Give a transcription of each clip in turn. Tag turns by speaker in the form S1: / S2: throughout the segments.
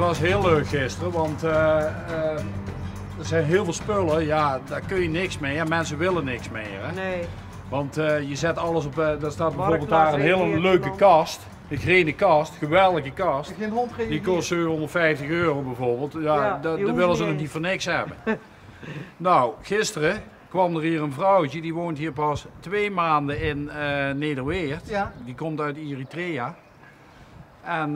S1: was heel leuk gisteren, want er zijn heel veel spullen, ja, daar kun je niks mee en mensen willen niks meer. Hè?
S2: Nee.
S1: Want je zet alles op, daar staat bijvoorbeeld
S2: Marktplaats
S1: daar een hele
S2: reageert
S1: leuke
S2: dan.
S1: kast, een grene kast, geweldige kast.
S3: Geen hond
S1: Die
S3: reageert.
S1: kost €750 bijvoorbeeld, ja,
S2: Ja,
S1: dat
S2: die hoeft
S1: willen ze
S2: niet
S1: nog
S2: eens.
S1: niet voor niks hebben. Nou, gisteren kwam er hier een vrouwtje, die woont hier pas 2 maanden in Nederweert.
S3: Ja.
S1: Die komt uit Eritrea. En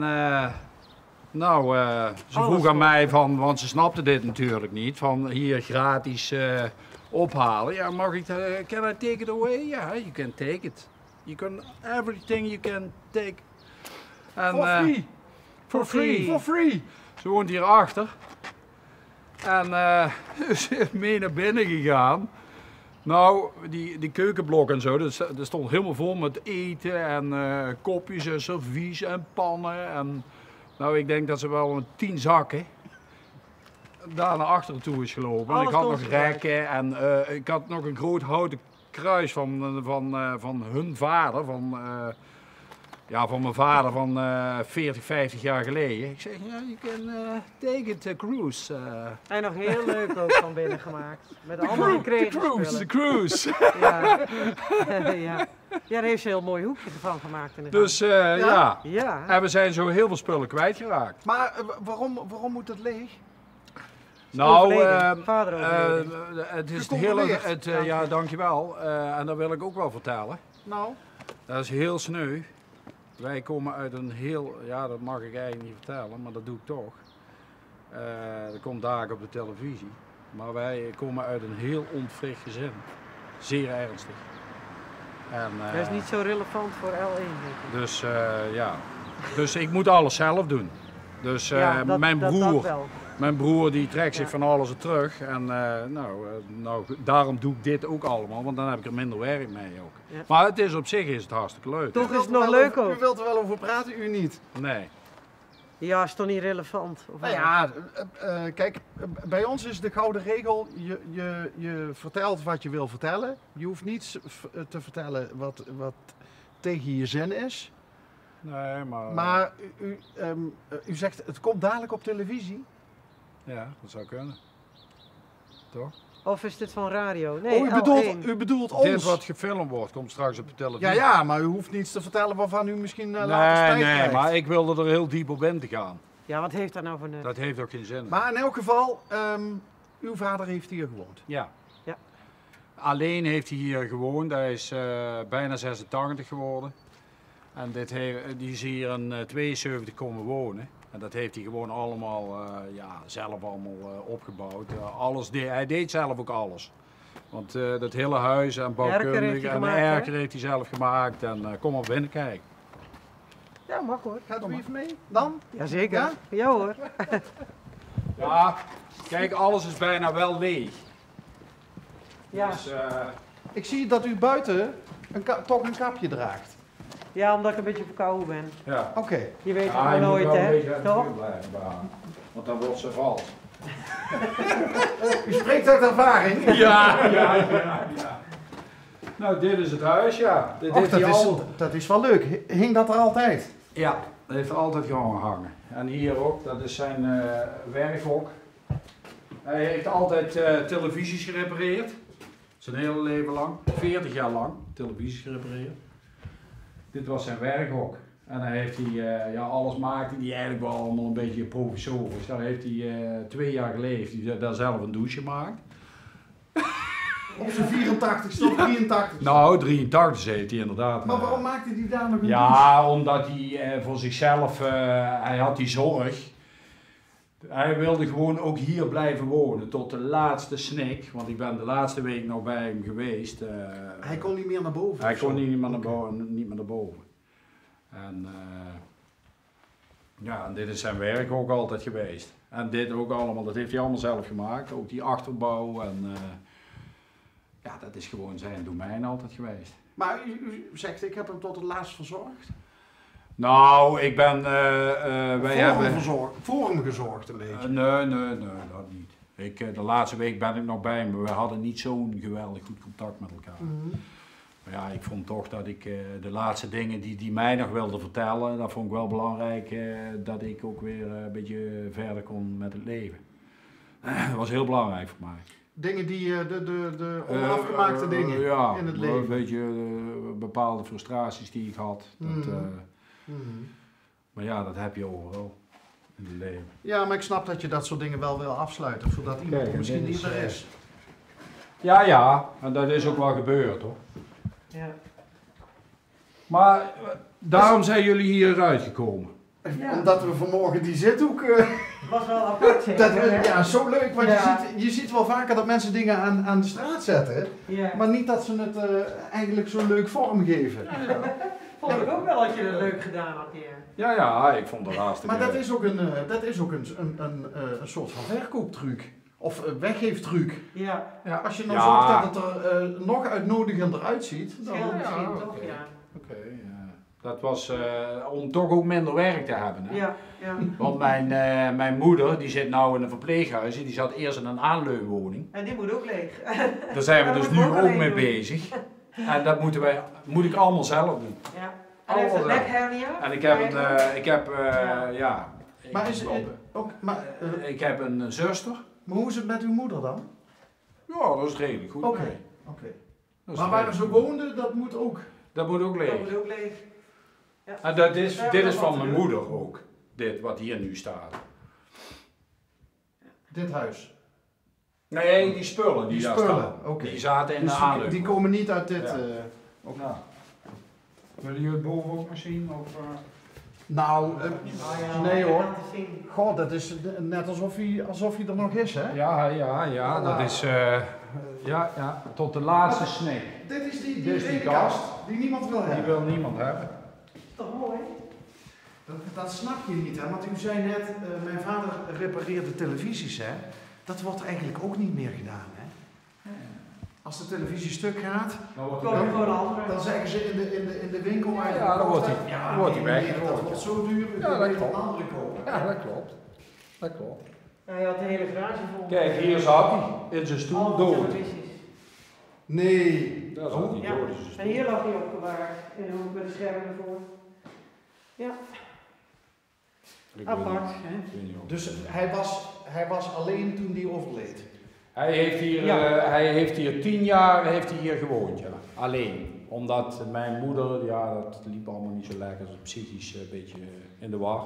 S1: ze vroeg aan mij van, want ze snapte dit natuurlijk niet, van hier gratis ophalen. Ja, mag ik, can I take it away? Ja, you can take it. You can, everything you can take. En,
S3: For free.
S1: For free.
S3: For free.
S1: Ze woont hier achter. En ze is mee naar binnen gegaan. Nou, die keukenblok en zo, dat stond helemaal vol met eten en kopjes en servies en pannen. En, nou, ik denk dat ze wel een 10 zakken daar naar achteren toe is gelopen. En
S2: Alles
S1: ik had nog
S2: stond erbij.
S1: rekken en ik had nog een groot houten kruis van hun vader, van mijn vader van 40, 50 jaar geleden. Ik zeg, ja, you can take it, cruise.
S2: En nog heel leuk ook van binnen gemaakt. Met allemaal gekregen
S1: De
S2: spullen.
S1: cruise.
S2: Ja. Ja. Ja, daar heeft ze een heel mooi hoekje van gemaakt. In de
S1: Dus ja.
S2: Ja.
S1: En we zijn zo heel veel spullen kwijtgeraakt.
S3: Maar waarom moet het leeg?
S1: Nou,
S2: Vader overleden.
S1: het is het
S3: Gecontroleerd.
S1: hele, ja, dankjewel. En dat wil ik ook wel vertellen.
S3: Nou,
S1: Dat is heel sneu. Wij komen uit een heel, ja, dat mag ik eigenlijk niet vertellen, maar dat doe ik toch. Dat komt daar op de televisie. Maar wij komen uit een heel ontvricht gezin. Zeer ernstig. En,
S2: Dat is niet zo relevant voor L1, denk ik.
S1: dus ja, dus ik moet alles zelf doen. Dus
S2: Ja, dat wel.
S1: mijn broer die trekt zich
S2: Ja.
S1: van alles er terug. En daarom doe ik dit ook allemaal, want dan heb ik er minder werk mee ook.
S2: Ja.
S1: Maar het is op zich is het hartstikke leuk.
S2: Toch
S3: u
S2: is het
S3: wilt
S2: nog
S3: er
S2: leuk
S3: wel-
S2: ook.
S3: U wilt er wel over praten, u niet.
S1: Nee.
S2: Ja, is toch niet relevant? Of
S3: Nou
S2: wel?
S3: ja, kijk, bij ons is de gouden regel, je vertelt wat je wil vertellen. Je hoeft niets te vertellen wat tegen je zin is.
S1: Nee, maar...
S3: Maar u zegt, het komt dadelijk op televisie.
S1: Ja, dat zou kunnen. Toch?
S2: Of is dit van radio? Nee,
S3: Oh,
S2: L1.
S3: u bedoelt
S1: Dit
S3: ons.
S1: wat gefilmd wordt, komt straks op de televisie.
S3: Ja, ja, maar u hoeft niets te vertellen waarvan u misschien later spijt
S1: Nee,
S3: krijgt.
S1: maar ik wilde er heel diep op in te gaan.
S2: Ja, wat heeft dat nou voor nut?
S1: Dat heeft ook geen zin.
S3: Maar in elk geval, uw vader heeft hier gewoond.
S1: Ja.
S2: Ja.
S1: Alleen heeft hij hier gewoond. Hij is bijna 86 geworden. En die is hier in 72 komen wonen. En dat heeft hij gewoon allemaal zelf allemaal opgebouwd. Hij deed zelf ook alles. Want dat hele huis en
S2: Erker
S1: bouwkundig
S2: heeft hij
S1: en de
S2: gemaakt, hè?
S1: erker heeft hij zelf gemaakt. En kom maar binnen kijken.
S2: Ja, mag hoor.
S3: Gaat u even mee? Dan?
S2: Jazeker.
S3: Ja?
S2: Ja hoor.
S1: Ja, kijk, alles is bijna wel leeg.
S2: Ja.
S1: Dus,
S3: Ik zie dat u buiten toch een kapje draagt.
S2: Ja, omdat ik een beetje verkouden ben.
S1: ja.
S3: Oké.
S2: Je weet het
S1: Ja,
S2: maar
S1: je moet
S2: nooit,
S1: wel een
S2: hè?
S1: beetje uit de
S2: Toch?
S1: buurt blijven behouden, want dan wordt ze vals.
S3: U spreekt uit ervaring.
S1: Ja. Nou, dit is het huis, ja. Dit
S3: Och,
S1: heeft hij
S3: dat is wel leuk. Hing dat er altijd?
S1: Ja, dat heeft er altijd gewoon gehangen. En hier ook, dat is zijn werkhok. Hij heeft altijd televisies gerepareerd. Zijn hele leven lang, 40 jaar lang, televisies gerepareerd. Dit was zijn werkhok. En dan heeft hij, alles maakte hij eigenlijk wel allemaal een beetje provisorisch. Daar heeft hij 2 jaar geleden heeft hij daar zelf een douche gemaakt.
S3: Op zijn 84ste of 83ste?
S1: Nou, 83 heeft hij inderdaad.
S3: Maar waarom maakte hij daar nog een douche?
S1: Ja, omdat hij voor zichzelf, hij had die zorg. Hij wilde gewoon ook hier blijven wonen tot de laatste snik. Want ik ben de laatste week nog bij hem geweest.
S3: Hij kon niet meer naar boven?
S1: Hij
S3: of
S1: kon
S3: zo?
S1: niet meer naar boven. En en dit is zijn werk ook altijd geweest. En dit ook allemaal, dat heeft hij allemaal zelf gemaakt. Ook die achterbouw en dat is gewoon zijn domein altijd geweest.
S3: Maar u zegt, ik heb hem tot het laatst verzorgd.
S1: Nou, ik ben,
S3: Voor hem gezorgd een beetje.
S1: Nee, dat niet. De laatste week ben ik nog bij hem. We hadden niet zo'n geweldig goed contact met elkaar.
S3: Mhm.
S1: Maar ja, ik vond toch dat ik de laatste dingen die mij nog wilde vertellen, dat vond ik wel belangrijk dat ik ook weer een beetje verder kon met het leven. Dat was heel belangrijk voor mij.
S3: Dingen die de onafgemaakte dingen
S1: ja,
S3: in het leven.
S1: Een beetje bepaalde frustraties die ik had. Maar ja, dat heb je overal in het leven.
S3: Ja, maar ik snap dat je dat soort dingen wel wil afsluiten, voordat iemand
S1: Kijk,
S3: misschien
S1: dit
S3: niet
S1: is,
S3: meer is.
S1: Ja, en dat is ook wel gebeurd hoor.
S2: Ja.
S1: Maar daarom zijn jullie hier uitgekomen.
S2: Ja.
S3: Omdat we vanmorgen die zithoek...
S2: Het was wel apart, zeker,
S3: dat we,
S2: hè?
S3: ja, zo leuk, want
S2: Ja.
S3: je ziet wel vaker dat mensen dingen aan de straat zetten,
S2: Ja.
S3: maar niet dat ze het eigenlijk zo leuk vormgeven.
S2: Vond ik ook wel dat je het leuk gedaan had, ja.
S1: Ja, ik vond het hartstikke
S3: Maar dat is ook een soort van verkooptruc. Of weggeeftruc.
S2: Ja,
S3: Als je nou
S1: Ja.
S3: zorgt dat het er nog uitnodigender uitziet, dan...
S2: scheelt misschien
S1: oké.
S2: toch, ja.
S1: Oké, dat was om toch ook minder werk te hebben. Hè?
S2: Ja, ja.
S1: Want mijn moeder, die zit nou in een verpleeghuis en die zat eerst in een aanleunwoning.
S2: En die moet ook leeg.
S1: Daar zijn we
S2: Dat
S1: dus
S2: moet
S1: nu
S2: ook
S1: ook
S2: alleen
S1: mee
S2: doen.
S1: bezig. En dat moet ik allemaal zelf doen.
S2: Ja. En heeft het
S1: Allemaal
S2: nekhernia?
S1: En ik heb ik heb een zuster.
S3: Maar hoe is het met uw moeder dan?
S1: Ja, dat is redelijk goed.
S3: Oké.
S1: Nee,
S3: Oké.
S1: dat is
S3: Maar waar
S1: redelijk
S3: ze
S1: goed.
S3: woonden, dat moet ook.
S1: Dat moet ook
S2: Dat
S1: leeg.
S2: moet ook leeg. Ja.
S1: En dit is van mijn moeder ook. Dit wat hier nu staat.
S3: Dit huis.
S1: Nee, die spullen die,
S3: Die
S1: daar
S3: spullen,
S1: staan.
S3: oké.
S1: Die zaten in
S3: Dus
S1: de
S3: die
S1: aanleunwoning.
S3: komen niet uit dit...
S1: Ja.
S3: Oké.
S1: Willen jullie het boven ook nog zien? Of,
S3: Nou,
S2: Oh, ja,
S3: nee hoor.
S2: laten zien.
S3: God, dat is net alsof hij er nog is, hè?
S1: Ja, dat is tot de laatste snee.
S3: Dit is die
S1: Dit is die
S3: rekenkast
S1: kast.
S3: die niemand wil
S1: Die
S3: hebben.
S1: wil niemand hebben.
S2: Toch mooi?
S3: Dat snap je niet, hè? Want u zei net, mijn vader repareerde televisies, hè? Dat wordt eigenlijk ook niet meer gedaan, hè? Als de televisie stuk gaat,
S1: Dan wordt
S2: Koop gewoon een andere.
S3: dan zeggen ze in de winkel waar je
S1: Ja, dan wordt
S3: hebt,
S1: hij-
S3: ja,
S1: dan wordt hij
S3: nee,
S1: weggegooid.
S3: dat wordt zo duur,
S1: Ja, dat
S3: dat een
S1: klopt.
S3: andere kopen.
S1: Ja, dat klopt. Dat klopt.
S2: Ja, je had de hele garage vol.
S1: Kijk, hier zat hij in zijn stoel
S2: Allemaal
S1: dood.
S2: televisies.
S3: Nee.
S1: Daar zat hij
S2: Ja.
S1: dood in zijn
S2: En
S1: stoel.
S2: hier lag hij opgewaard. In de hoek met de schermen ervoor. Ja,
S1: Ik weet
S2: apart.
S1: niet-
S2: Hè?
S1: ik weet niet of-
S3: Dus hij was alleen toen die overleed.
S1: Hij heeft hier 10 jaar heeft hij hier gewoond, ja. Alleen. Omdat mijn moeder, ja, dat liep allemaal niet zo lekker. Ze was psychisch een beetje in de war.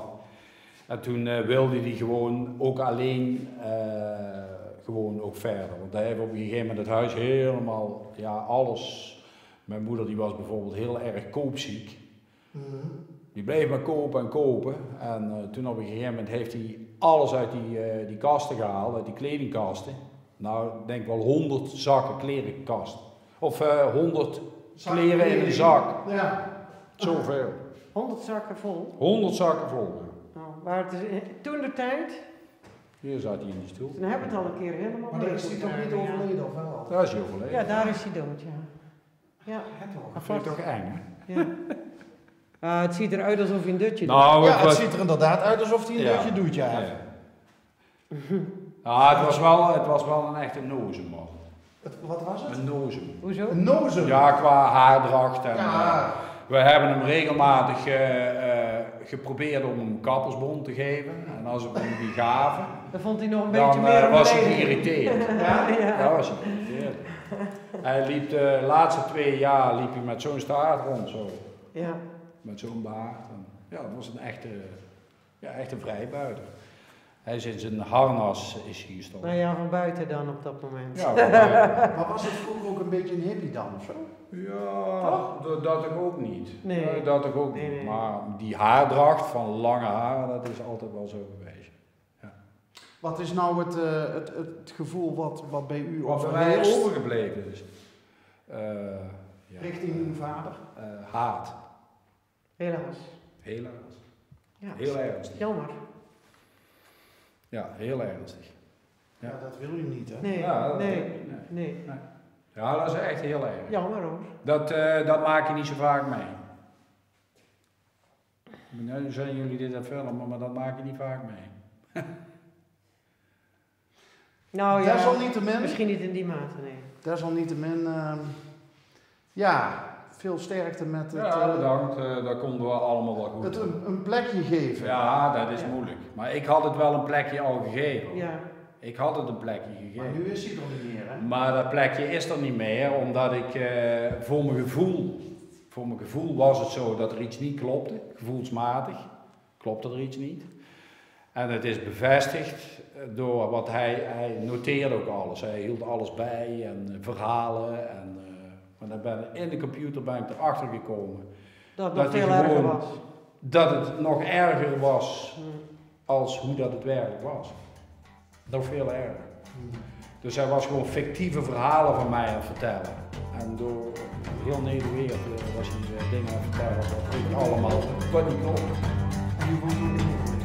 S1: En toen wilde hij gewoon ook alleen gewoon ook verder. Want hij heeft op een gegeven moment het huis helemaal, ja, alles. Mijn moeder die was bijvoorbeeld heel erg koopziek. Die bleef maar kopen en kopen. En toen op een gegeven moment heeft hij alles uit die kasten gehaald, uit die kledingkasten. Nou, ik denk wel 100 zakken klerenkast. Of 100 kleren in een zak.
S3: Ja.
S1: Zoveel.
S2: 100 zakken vol.
S1: 100 zakken vol.
S2: Nou, maar het is, toen de tijd,
S1: Hier zat hij in die stoel.
S2: toen hebben we het al een keer helemaal
S3: Maar daar
S2: leeg
S3: is hij
S2: moeten
S3: toch niet
S2: krijgen, ja.
S3: overleden, of wel?
S1: Daar is hij overleden.
S2: Ja, daar is hij dood, ja. Ja,
S1: Dat vind ik toch eng, hè?
S2: ja. Het ziet eruit alsof hij een dutje doet.
S1: Nou,
S3: Ja, het ziet er inderdaad uit alsof hij een
S1: Ja.
S3: dutje doet, ja.
S1: Ja, het was wel een echte nozem, man.
S3: Wat was het?
S1: Een nozem.
S2: Hoezo?
S3: Een nozem.
S1: Ja, qua haardracht. En,
S3: Ja.
S1: we hebben hem regelmatig geprobeerd om hem kappersbond te geven. En als we hem die gaven,
S2: Dan vond hij nog een beetje
S1: dan
S2: meer
S1: was hij
S2: omleden.
S1: geïrriteerd.
S3: Ja?
S1: Ja, was hij geïrriteerd. Hij liep de laatste 2 jaar liep hij met zo'n staart rond, zo.
S2: Ja.
S1: Met zo'n baard. En, ja, dat was een echte vrijbuiter. Hij is in zijn harnas is hij gestopt.
S2: Nou ja, van buiten dan op dat moment.
S1: Ja, maar-
S3: Maar was het vroeger ook een beetje een hippie dan, of zo?
S1: ja, dat ik ook niet.
S2: Nee.
S1: Dat ik ook
S2: Nee,
S1: niet.
S2: nee.
S1: Maar die haardracht van lange haren, dat is altijd wel zo geweest.
S3: Wat is nou het gevoel wat bij u
S1: Wat bij mij
S3: overheerst
S1: overgebleven is. Ja,
S3: richting uw vader?
S1: haat.
S2: Helaas.
S1: Helaas.
S2: Ja.
S1: Heel ernstig.
S2: Jammer.
S1: Ja, heel ernstig.
S3: Ja, dat wil u niet, hè?
S2: Nee,
S1: Ja, dat-
S2: nee,
S1: nee.
S2: nee.
S1: Ja, dat is echt heel erg.
S2: Jammer hoor.
S1: Dat maak je niet zo vaak mee. Nu zijn jullie dit aan het filmen, maar dat maak je niet vaak mee.
S2: Nou ja,
S3: Desalniettemin,
S2: misschien niet in die mate, nee.
S3: desalniettemin Ja, veel sterkte met het,
S1: Ja, bedankt. Dat komt wel allemaal wel goed.
S3: het een plekje geven.
S1: Ja, dat is moeilijk. Maar ik had het wel een plekje al gegeven.
S2: Ja.
S1: Ik had het een plekje
S3: Maar
S1: gegeven.
S3: nu is hij er niet meer, hè?
S1: Maar dat plekje is er niet meer, omdat ik voor mijn gevoel was het zo dat er iets niet klopte. Gevoelsmatig klopte er iets niet. En het is bevestigd door wat hij noteerde ook alles. Hij hield alles bij en verhalen. Maar in de computer ben ik erachter gekomen
S2: Dat het nog
S1: hij
S2: veel erger
S1: gewoon-
S2: was.
S1: dat het nog erger was als hoe dat het werkelijk was. Nog veel erger. Dus hij was gewoon fictieve verhalen van mij aan het vertellen. En door heel Nederland was hij dingen aan het vertellen wat allemaal wat niet klopt.
S3: En je woont ook in